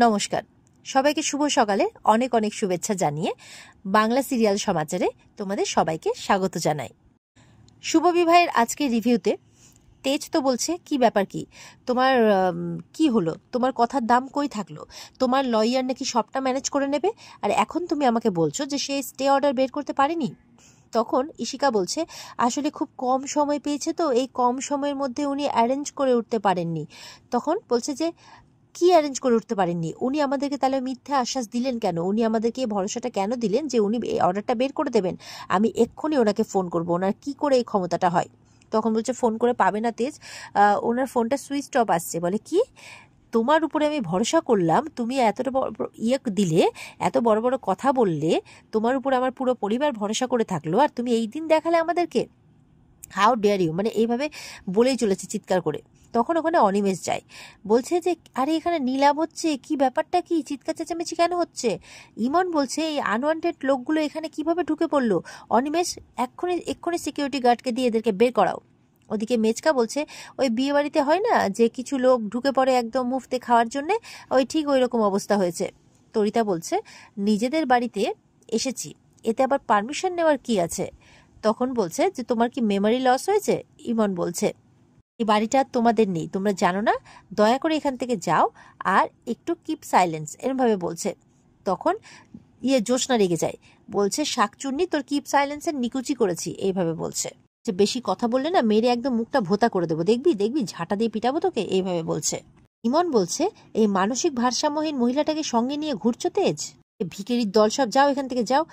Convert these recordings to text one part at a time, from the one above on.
নমস্কার, সবাইকে শুভ সকালে অনেক অনেক শুভেচ্ছা জানিয়ে বাংলা সিরিয়াল সমাচারে তোমাদের সবাইকে স্বাগত জানাই। শুভ বিবাহের আজকের রিভিউতে তেজ তো বলছে কি ব্যাপার, কি তোমার কি হলো, তোমার কথার দাম কই থাকলো, তোমার লয়ার নাকি সবটা ম্যানেজ করে নেবে, আর এখন তুমি আমাকে বলছো যে সে স্টে অর্ডার বের করতে পারেনি। তখন ইশিকা বলছে আসলে খুব কম সময় পেয়েছে, তো এই কম সময়ের মধ্যে উনি অ্যারেঞ্জ করে উঠতে পারেননি। তখন বলছে যে কি অ্যারেঞ্জ করে উঠতে পারেননি, উনি আমাদেরকে তাহলে মিথ্যা আশ্বাস দিলেন কেন, উনি আমাদেরকে এই ভরসাটা কেন দিলেন যে উনি এই অর্ডারটা বের করে দেবেন, আমি এক্ষুনি ওনাকে ফোন করব, ওনার কি করে এই ক্ষমতাটা হয়। তখন বলছে ফোন করে পাবে না তেজ, ওনার ফোনটা সুইচ অফ আসছে। বলে কি, তোমার উপরে আমি ভরসা করলাম, তুমি এতটা দিলে, এত বড় বড় কথা বললে, তোমার উপরে আমার পুরো পরিবার ভরসা করে থাকলো, আর তুমি এই দিন দেখালে আমাদেরকে, হাউ ডেয়ার ইউ, মানে এইভাবে বলেই চলেছে চিৎকার করে। তখন ওখানে অনিমেষ যায়, বলছে যে আরে এখানে নীলাভ হচ্ছে, কি ব্যাপারটা, কি চিৎকার চেঁচামেচি কেন হচ্ছে। ইমন বলছে এই আনওয়ান্টেড লোকগুলো এখানে কিভাবে ঢুকে পড়লো। অনিমেষ এক্ষুনি সিকিউরিটি গার্ডকে দিয়ে এদেরকে বের করাও। ওদিকে মেচকা বলছে ওই বিয়ে বাড়িতে হয় না যে কিছু লোক ঢুকে পড়ে একদম মুফতে খাওয়ার জন্যে, ওই ঠিক ওই রকম অবস্থা হয়েছে। তরিতা বলছে নিজেদের বাড়িতে এসেছি, এতে আবার পারমিশন নেওয়ার কি আছে। তখন বলছে যে তোমার কি মেমোরি লস হয়েছে। ইমন বলছে এই বাড়িটা তোমাদের নেই, তোমরা জানো না, দয়া করে এখান থেকে যাও আর একটু কিপ সাইলেন্স, এরমভাবে বলছে। তখন জোসনা রেগে যায়, বলছে শাকচুন্নি তোর কিপ সাইলেন্সের নিকুচি করেছি, এইভাবে বলছে যে বেশি কথা বললে না মেরে একদম মুখটা ভোতা করে দেবো, দেখবি দেখবি ঝাঁটা দিয়ে পিটাবো তোকে, এইভাবে বলছে। ইমন বলছে এই মানসিক ভারসাম্যহীন মহিলাটাকে সঙ্গে নিয়ে ঘুরছো তেজ, ভিখারির দল সব যাও এখান থেকে যাও।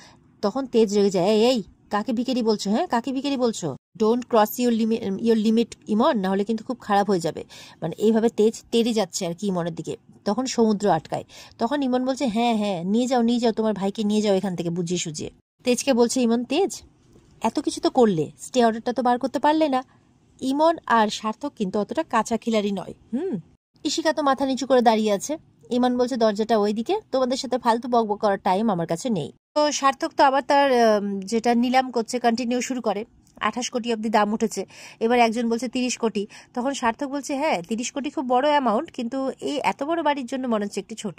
তখন তেজ রেগে যায়, এই কাকে ভিখারি বলছো, হ্যাঁ কাকে ভিখারি বলছো, ডোন্ট ক্রস ইউর লিমিট ইমন, না হলে কিন্তু খুব খারাপ হয়ে যাবে। মানে এইভাবে তেজ তেড়ে যাচ্ছে আর কি ইমনের দিকে। তখন সমুদ্র আটকায়। তখন ইমন বলছে হ্যাঁ হ্যাঁ নিয়ে যাও তোমার ভাইকে নিয়ে যাও এখান থেকে বুঝিয়ে সুঝিয়ে। তেজকে বলছে ইমন তেজ এত কিছু তো করলে, স্টে অর্ডারটা তো বার করতে পারলে না। ইমন আর সার্থক কিন্তু অতটা কাঁচা খিলাড়ি নয়। ইশিকা তো মাথা নিচু করে দাঁড়িয়ে আছে। ইমন বলছে দরজাটা ওইদিকে, তোমাদের সাথে ফালতু বকবক করার টাইম আমার কাছে নেই। তো সার্থক তো আবার তার যেটা নিলাম করছে কন্টিনিউ শুরু করে। 28 কোটি অব্দি দাম উঠেছে, এবার একজন বলছে 30 কোটি। তখন সার্থক বলছে হ্যাঁ 30 কোটি খুব বড় অ্যামাউন্ট, কিন্তু এই এত বড় বাড়ির জন্য মনে হচ্ছে একটু ছোট।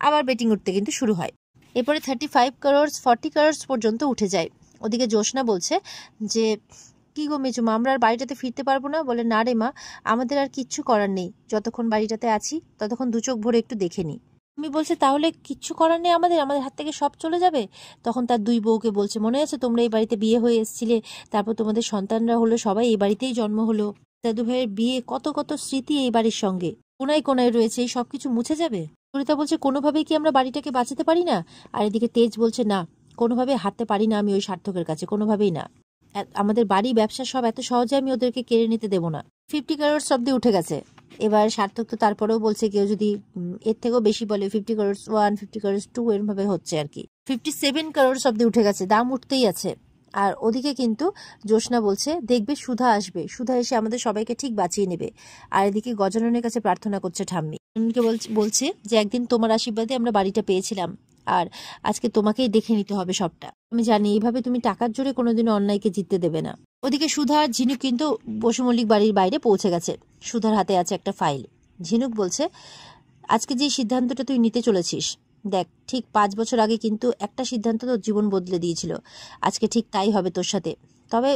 আবার বেটিং উঠতে কিন্তু শুরু হয়। এরপরে 35 করোড় 40 করোড় পর্যন্ত উঠে যায়। ওদিকে জোসনা বলছে যে কি গো মেজুমা, আমরা আর বাড়িটাতে ফিরতে পারবো না। বলে না রে মা, আমাদের আর কিচ্ছু করার নেই, যতক্ষণ বাড়িটাতে আছি ততক্ষণ দু চোখ ভরে একটু দেখে নি। তুমি বলছে তাহলে কিচ্ছু করার নেই, আমাদের হাত থেকে সব চলে যাবে। তখন তার দুই বউকে বলছে মনে আছে তোমরা এই বাড়িতে বিয়ে হয়ে এসেছিলে, তারপর তোমাদের সন্তানরা হলো, সবাই এই বাড়িতেই জন্ম হলো, দাদু ভাইয়ের বিয়ে, কত কত স্মৃতি এই বাড়ির সঙ্গে কোনায় কোনায় রয়েছে, এই সবকিছু মুছে যাবে। সরিতা বলছে কোনোভাবেই কি আমরা বাড়িটাকে বাঁচাতে পারি না। আর এদিকে তেজ বলছে না, কোনোভাবে হারতে পারি না আমি ওই সার্থকের কাছে, কোনোভাবেই না, আমাদের বাড়ি ব্যবসা সব এত সহজে আমি ওদেরকে কেড়ে নিতে দেবো না। 50 করোড় অব্দি উঠে গেছে। এবার সার্থক তো তারপরেও বলছে কেউ যদি এর থেকেও বেশি বলে 50 করোড় 1, 50 করোড় 2 এরকম ভাবে হচ্ছে আর কি। 57 করোড় অব্দি উঠে গেছে, দাম উঠতেই আছে। আর ওদিকে কিন্তু জোসনা বলছে দেখবে সুধা আসবে, সুধা এসে আমাদের সবাইকে ঠিক বাঁচিয়ে নেবে। আর এদিকে গজাননের কাছে প্রার্থনা করছে ঠাম্মি, বলছে যে একদিন তোমার আশীর্বাদে আমরা বাড়িটা পেয়েছিলাম, আর আজকে তোমাকেই দেখে নিতে হবে সবটা। আমি জানি এইভাবে তুমি টাকার জোরে কোনোদিনও অন্যায়কে জিততে দেবে না। ওদিকে সুধা আর ঝিনুক কিন্তু বসু মল্লিক বাড়ির বাইরে পৌঁছে গেছে। সুধার হাতে আছে একটা ফাইল। ঝিনুক বলছে আজকে যে সিদ্ধান্তটা তুই নিতে চলেছিস, দেখ ঠিক 5 বছর আগে কিন্তু একটা সিদ্ধান্ত তোর জীবন বদলে দিয়েছিল, আজকে ঠিক তাই হবে তোর সাথে। তবে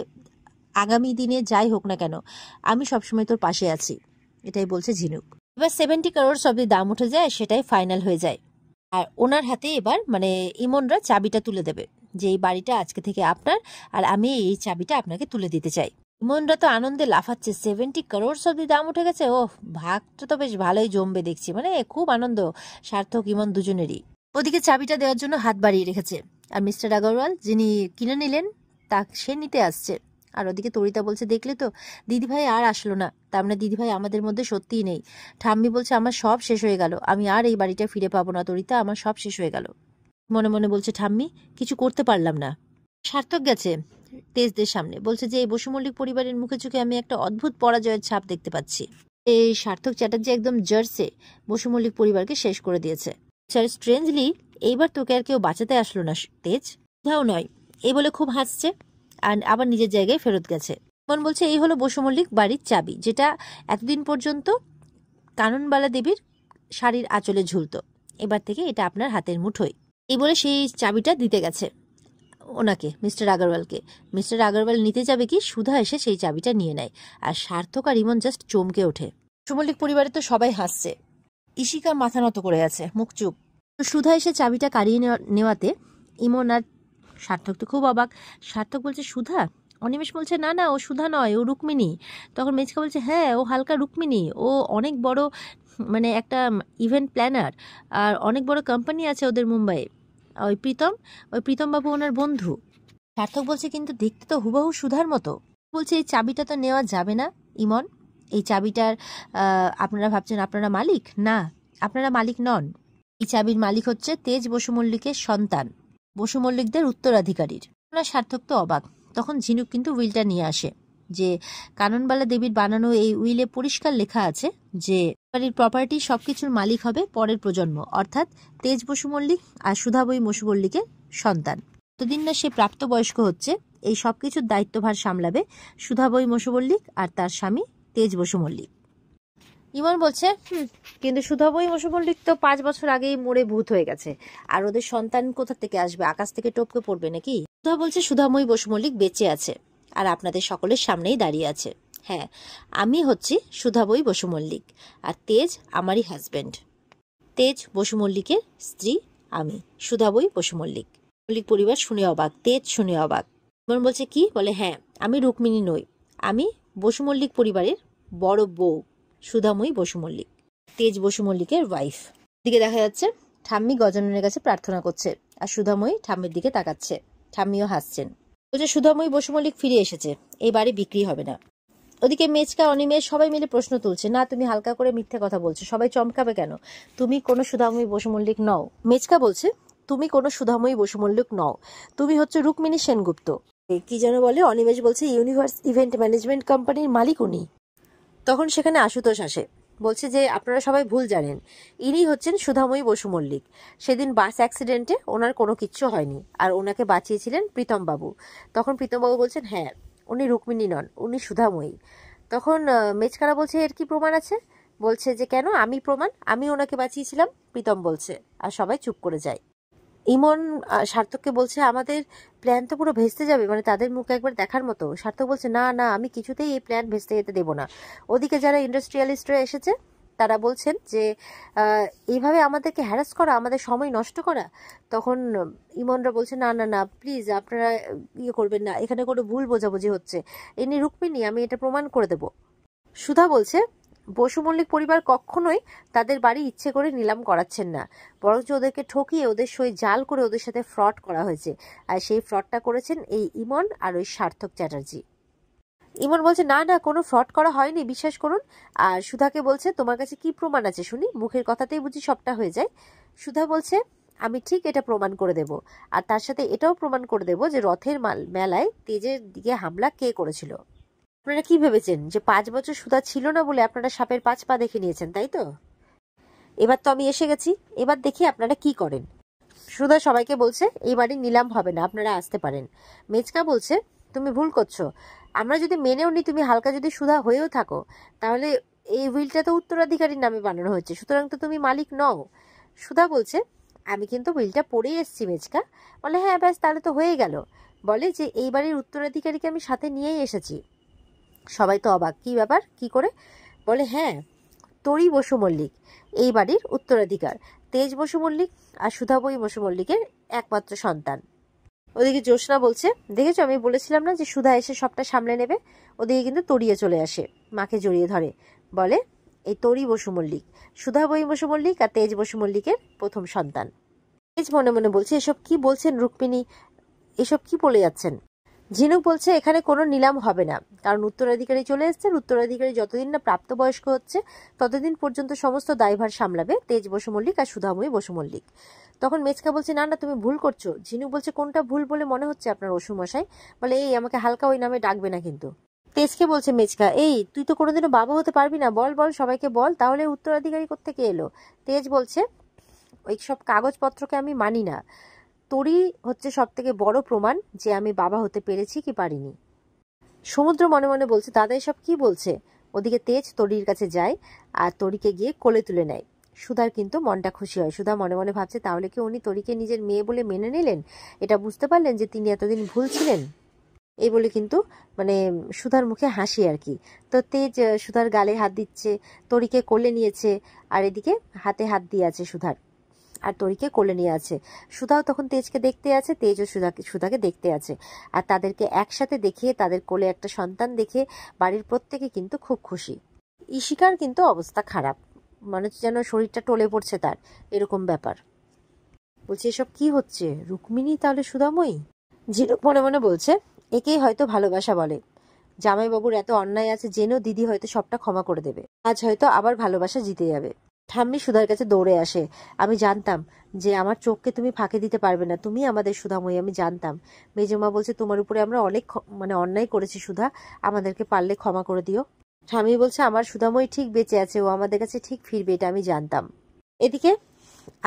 আগামী দিনে যাই হোক না কেন আমি সবসময় তোর পাশে আছি, এটাই বলছে ঝিনুক। এবার 70 করোড় অব্দি দাম উঠে যায়, সেটাই ফাইনাল হয়ে যায়। আর ওনার হাতে এবার মানে ইমনরা চাবিটা তুলে দেবে যে এই বাড়িটা আজকে থেকে আপনার, আর আমি এই চাবিটা আপনাকে তুলে দিতে চাই। ইমনরা তো আনন্দে লাফাচ্ছে, 70 করোড় অব্দি দাম উঠে গেছে, ও ভাগটা তো বেশ ভালোই জমবে দেখছি, মানে খুব আনন্দ সার্থক ইমন দুজনেরই। ওদিকে চাবিটা দেওয়ার জন্য হাত বাড়িয়ে রেখেছে, আর মিস্টার আগরওয়াল যিনি কিনে নিলেন তা সে নিতে আসছে। আর ওদিকে তরিতা বলছে দেখলে তো দিদিভাই আর আসলো না, তার মানে দিদিভাই আমাদের মধ্যে সত্যিই নেই। ঠাম্মি বলছে আমার সব শেষ হয়ে গেল, আমি আর এই বাড়িটা ফিরে পাবো না তরিতা, আমার সব শেষ হয়ে গেল। মনে মনে বলছে ঠাম্মি কিছু করতে পারলাম না। সার্থক গেছে তেজদের সামনে, বলছে যে এই বসু মল্লিক পরিবারের মুখে চোখে আমি একটা অদ্ভুত পরাজয়ের ছাপ দেখতে পাচ্ছি। এই সার্থক চ্যাটার্জি একদম জার্সে বসু মল্লিক পরিবারকে শেষ করে দিয়েছে। স্ট্রেঞ্জলি এইবার তোকে আর কেউ বাঁচাতে আসলো না তেজ, কোথাও নয়, এই বলে খুব হাসছে আর আবার নিজের জায়গায় ফেরত গেছে। মন বলছে এই হলো বসু মল্লিক বাড়ির চাবি, যেটা এতদিন পর্যন্ত কাননবালা দেবীর শাড়ির আঁচলে ঝুলতো, এবার থেকে এটা আপনার হাতের মুঠোয়। এই বলে সেই চাবিটা দিতে গেছে ওনাকে, মিস্টার আগরওয়ালকে। মিস্টার আগরওয়াল নিতে যাবে কি সুধা এসে সেই চাবিটা নিয়ে নেয়, আর সার্থক আর ইমন জাস্ট চমকে ওঠে। সুমল্লিক পরিবারে তো সবাই হাসছে, ইশিকা মাথা নত করে আছে, মুখ চুপ। সুধা এসে চাবিটা কাড়িয়ে নেওয়াতে ইমন আর সার্থক তো খুব অবাক। সার্থক বলছে সুধা? অনিমেষ বলছে না না, ও সুধা নয়, ও রুক্মিণী। তখন মেচকা বলছে হ্যাঁ, ও হালকা রুক্মিণী, ও অনেক বড় মানে একটা ইভেন্ট প্ল্যানার, আর অনেক বড় কোম্পানি আছে ওদের মুম্বাইয়ে। ওই প্রীতম বাবু ওনার বন্ধু। সার্থক বলছে কিন্তু দেখতে তো হুবহু সুধার মতো। বলছে এই চাবিটা তো নেওয়া যাবে না ইমন, এই চাবিটার আপনারা ভাবছেন আপনারা মালিক, না আপনারা মালিক নন। এই চাবির মালিক হচ্ছে তেজ বসু মল্লিকের সন্তান, বসু মল্লিকদের উত্তরাধিকারীর। ওনার সার্থক তো অবাক। তখন ঝিনুক কিন্তু উইলটা নিয়ে আসে, যে কাননবালা দেবীর বানানো এই উইলে পরিষ্কার লেখা আছে যে বাড়ির প্রপার্টি সবকিছুর মালিক হবে পরের প্রজন্ম, অর্থাৎ তেজ বসু মল্লিক আর সুধাবই বসু মল্লিকের সন্তান। যতদিন না সে প্রাপ্তবয়স্ক হচ্ছে এই সবকিছুর দায়িত্বভার সামলাবে সুধাবই বসু মল্লিক আর তার স্বামী তেজ বসু মল্লিক। ইমন বলছে কিন্তু সুধাবই বসু মল্লিক তো 5 বছর আগেই মরে ভূত হয়ে গেছে, আর ওদের সন্তান কোথা থেকে আসবে, আকাশ থেকে টপকে পড়বে নাকি? সুধা বলছে সুধাময়ী বসু মল্লিক বেঁচে আছে আর আপনাদের সকলের সামনেই দাঁড়িয়ে আছে। হ্যাঁ, আমি হচ্ছি সুধাবই বসু মল্লিক, আর তেজ আমারই হাজবেন্ড। তেজ বসু মল্লিকের স্ত্রী আমি, সুধাবই বসু মল্লিক। মল্লিক পরিবার শুনে অবাক, তেজ শুনে অবাক। ইমন বলছে কি? বলে হ্যাঁ, আমি রুক্মিণী নই, আমি বসু মল্লিক পরিবারের বড় বউ সুধাময়ী বসু মল্লিক, তেজ বসু মল্লিকের ওয়াইফ। দিকে দেখা যাচ্ছে ঠাম্মি গজাননের কাছে প্রার্থনা করছে, আর সুধাময়ী ঠাম্মির দিকে তাকাচ্ছে, ঠাম্মিও হাসছেন। বলছে সুধাময়ী বসু মল্লিক ফিরে এসেছে, এই বাড়ি বিক্রি হবে না। ওদিকে মেচকা অনিমেষ সবাই মিলে প্রশ্ন তুলছে, না তুমি হালকা করে মিথ্যে কথা বলছো, সবাই চমকাবে কেন, তুমি কোনো সুধাময়ী বসু মল্লিক নও। মেচকা বলছে তুমি কোনো সুধাময়ী বসু মল্লিক নও, তুমি হচ্ছে রুক্মিণী সেনগুপ্ত। কি যেন বলে, অনিমেষ বলছে ইউনিভার্স ইভেন্ট ম্যানেজমেন্ট কোম্পানির মালিক উনি। তখন সেখানে আশুতোষ আসে, বলছে যে আপনারা সবাই ভুল জানেন, ইনি হচ্ছেন সুধাময়ী বসু মল্লিক। সেদিন বাস অ্যাক্সিডেন্টে ওনার কোনো কিচ্ছু হয়নি, আর ওনাকে বাঁচিয়েছিলেন প্রীতম বাবু। তখন প্রীতম বাবু বলছেন হ্যাঁ, উনি রুক্মিণী নন, উনি সুধাময়ী। তখন মেচকারা বলছে এর কি প্রমাণ আছে? বলছে যে কেন, আমি প্রমাণ, আমি ওনাকে বাঁচিয়েছিলাম, প্রীতম বলছে। আর সবাই চুপ করে যায়। ইমন সার্থককে বলছে আমাদের প্ল্যান তো পুরো ভেস্তে যাবে, মানে তাদের মুখ একবার দেখার মতো। সার্থক বলছে না না, আমি কিছুতেই এই প্ল্যান ভেস্তে যেতে দেবো না। ওদিকে যারা ইন্ডাস্ট্রিয়ালিস্টরা এসেছে তারা বলছেন যে এইভাবে আমাদেরকে হ্যারাস করা, আমাদের সময় নষ্ট করা। তখন ইমনরা বলছে না না না, প্লিজ আপনারা ইয়ে করবেন না, এখানে কোনো ভুল বোঝাবুঝি হচ্ছে, ইনি রুক্মিণী, আমি এটা প্রমাণ করে দেব। সুধা বলছে বসু মল্লিক পরিবার কখনোই তাদের বাড়ি ইচ্ছে করে নিলাম করাচ্ছেন না, বরঞ্চ ওদেরকে ঠকিয়ে ওদের সই জাল করে ওদের সাথে ফ্রড করা হয়েছে, আর সেই ফ্রডটা করেছেন এই ইমন আর ওই সার্থক চ্যাটার্জি। ইমন বলছে না না, কোনো ফ্রড করা হয়নি, বিশ্বাস করুন। আর সুধাকে বলছে তোমার কাছে কি প্রমাণ আছে শুনি, মুখের কথাতেই বুঝি সবটা হয়ে যায়। সুধা বলছে আমি ঠিক এটা প্রমাণ করে দেব, আর তার সাথে এটাও প্রমাণ করে দেব যে রথের মেলায় তেজের দিকে হামলা কে করেছিল। আপনারা কি ভেবেছেন যে 5 বছর সুধা ছিল না বলে আপনারা সাপের 5 পা দেখে নিয়েছেন, তাই তো? এবার তো আমি এসে গেছি, এবার দেখি আপনারা কি করেন। সুধা সবাইকে বলছে এই বাড়ি নিলাম হবে না, আপনারা আসতে পারেন। মেচকা বলছে তুমি ভুল করছো, আমরা যদি মেনেও নি তুমি হালকা যদি সুধা হয়েও থাকো, তাহলে এই হুইলটা তো উত্তরাধিকারীর নামে বানানো হয়েছে, সুতরাং তো তুমি মালিক নও। সুধা বলছে আমি কিন্তু হুইলটা পড়েই এসছি মেচকা। বলে হ্যাঁ ব্যাস, তাহলে তো হয়ে গেল। বলে যে এই বাড়ির উত্তরাধিকারীকে আমি সাথে নিয়েই এসেছি। সবাই তো অবাক, কি ব্যাপার, কি করে? বলে হ্যাঁ, তরি বসু মল্লিক এই বাড়ির উত্তরাধিকার, তেজ বসু মল্লিক আর সুধাবই বসু মল্লিকের একমাত্র সন্তান। ওদিকে জ্যোৎস্না বলছে দেখেছো, আমি বলেছিলাম না যে সুধা এসে সবটা সামলে নেবে। ওদিকে কিন্তু তরিয়ে চলে আসে, মাকে জড়িয়ে ধরে, বলে এই তরি বসু মল্লিক সুধাবই বসু মল্লিক আর তেজ বসু মল্লিকের প্রথম সন্তান। তেজ মনে মনে বলছে এসব কি বলছেন রুক্মিণী, এসব কি বলে যাচ্ছেন। ঝিনুক বলছে এখানে কোনো নিলাম হবে না, কারণ উত্তরাধিকারী চলে এসছে, উত্তরাধিকারী যতদিন না প্রাপ্তবয়স্ক হচ্ছে ততদিন পর্যন্ত সমস্ত দায়ভার সামলাবে তেজ বসু মল্লিক আর সুধাময়ী বসু মল্লিক। তখন মেচকা বলছে না না, তুমি ভুল করছো। ঝিনুক বলছে কোনটা ভুল বলে মনে হচ্ছে আপনার অসুমশাই? বলে এই আমাকে হালকা ওই নামে ডাকবে না কিন্তু। তেজকে বলছে মেচকা, এই তুই তো কোনোদিনও বাবা হতে পারবি না, বল বল সবাইকে বল, তাহলে উত্তরাধিকারী কোত্থেকে এলো? তেজ বলছে ওই সব কাগজপত্রকে আমি মানি না, তোরই হচ্ছে সব থেকে বড় প্রমাণ যে আমি বাবা হতে পেরেছি কি পারিনি। সমুদ্র মনে মনে বলছে দাদা এসব কি বলছে। ওদিকে তেজ তরির কাছে যায় আর তরিকে গিয়ে কোলে তুলে নেয়। সুধার কিন্তু মনটা খুশি হয়। সুধা মনে মনে ভাবছে তাহলে কি উনি তরিকে নিজের মেয়ে বলে মেনে নিলেন, এটা বুঝতে পারলেন যে তিনি এতদিন ভুল ছিলেন। এই বলে কিন্তু মানে সুধার মুখে হাসি আর কি। তো তেজ সুধার গালে হাত দিচ্ছে, তরিকে কোলে নিয়েছে, আর এদিকে হাতে হাত দিয়ে আছে সুধার, আর তরিকে কোলে নিয়ে আছে। সুধাও তখন তেজকে দেখতে আছে, তেজও সুধাকে দেখতে আছে। আর তাদেরকে একসাথে দেখে, তাদের কোলে একটা সন্তান দেখে বাড়ির প্রত্যেকে কিন্তু খুব খুশি। ইশিকার কিন্তু অবস্থা খারাপ, মনে হচ্ছে যেন শরীরটা টলে পড়ছে তার, এরকম ব্যাপার। বলছে এসব কি হচ্ছে, রুক্মিণী তাহলে সুধাময়ী? ঝিনুক মনে মনে বলছে একেই হয়তো ভালোবাসা বলে। জামাইবাবুর এত অন্যায় আছে জেনেও দিদি হয়তো সবটা ক্ষমা করে দেবে, আজ হয়তো আবার ভালোবাসা জিতে যাবে। ঠাম্মি সুধার কাছে দৌড়ে আসে। আমি জানতাম যে আমার চোখকে তুমি ফাঁকি দিতে পারবে না, তুমি আমাদের সুধাময়ী, আমি জানতাম। মেজমা বলছে তোমার উপরে আমরা অনেক মানে অন্যায় করেছি সুধা, আমাদেরকে পারলে ক্ষমা করে দিও। ঠাম্মি বলছে আমার সুধাময়ী ঠিক বেঁচে আছে, ও আমাদের কাছে ঠিক ফিরবে, এটা আমি জানতাম। এদিকে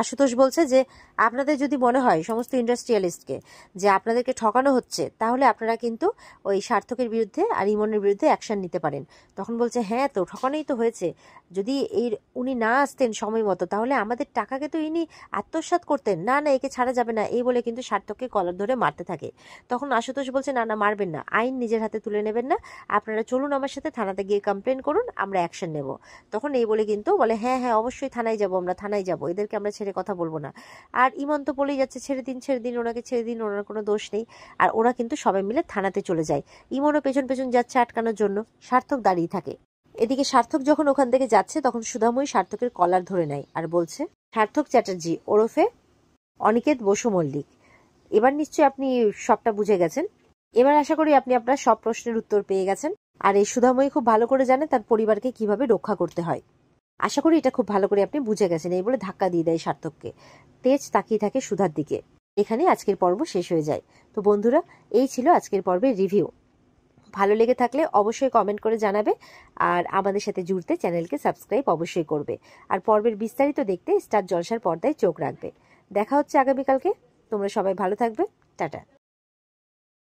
আশুতোষ বলছে যে আপনাদের যদি মনে হয় সমস্ত ইন্ডাস্ট্রিয়ালিস্টকে যে আপনাদেরকে ঠকানো হচ্ছে, তাহলে আপনারা কিন্তু ওই সার্থকের বিরুদ্ধে আর ইমনের বিরুদ্ধে অ্যাকশন নিতে পারেন। তখন বলছে হ্যাঁ তো ঠকানোই তো হয়েছে, যদি উনি না আসতেন সময় মতো তাহলে আমাদের টাকাকে তো ইনি আত্মসাৎ করতেন, না না একে ছাড়া যাবে না, এই বলে কিন্তু সার্থককে কলার ধরে মারতে থাকে। তখন আশুতোষ বলছে না না মারবেন না, আইন নিজের হাতে তুলে নেবেন না, আপনারা চলুন আমার সাথে থানাতে গিয়ে কমপ্লেন করুন, আমরা অ্যাকশন নেব। তখন এই বলে কিন্তু বলে হ্যাঁ হ্যাঁ অবশ্যই থানায় যাব, আমরা থানায় যাব, এদেরকে আমরা ছেড়ে কথা বলবো না। আর ইমন তো বলেই যাচ্ছে ছেড়ে দিন ছেড়ে দিন, ওনাকে ছেড়ে দিন, ওনার কোনো দোষ নেই। আর ওরা কিন্তু সবাই মিলে থানাতে চলে যায়। ইমনও পেছন পেছন যাচ্ছে আটকানোর জন্য, সার্থক দাঁড়িয়ে থাকে। এদিকে সার্থক যখন ওখান থেকে যাচ্ছে তখন সুধাময়ী সার্থকের কলার ধরে নেয় আর বলছে সার্থক চ্যাটার্জি ওরফে অনিকেত বসু মল্লিক, এবার নিশ্চয়ই আপনি সবটা বুঝে গেছেন, এবার আশা করি আপনি আপনার সব প্রশ্নের উত্তর পেয়ে গেছেন। আর এই সুধাময়ী খুব ভালো করে জানে তার পরিবারকে কিভাবে রক্ষা করতে হয়, আশা করি এটা খুব ভালো করে আপনি বুঝে গেছেন। এই বলে ধাক্কা দিয়ে দেয় সার্থককে। তেজ তাকিয়ে থাকে সুধার দিকে। এখানে আজকের পর্ব শেষ হয়ে যায়। তো বন্ধুরা, এই ছিল আজকের পর্বের রিভিউ। ভালো লেগে থাকলে অবশ্যই কমেন্ট করে জানাবে, আর আমাদের সাথে জুড়তে চ্যানেলকে সাবস্ক্রাইব অবশ্যই করবে, আর পর্বের বিস্তারিত দেখতে স্টার জলসার পর্দায় চোখ রাখবে। দেখা হচ্ছে আগামীকালকে। তোমরা সবাই ভালো থাকবে। টাটা।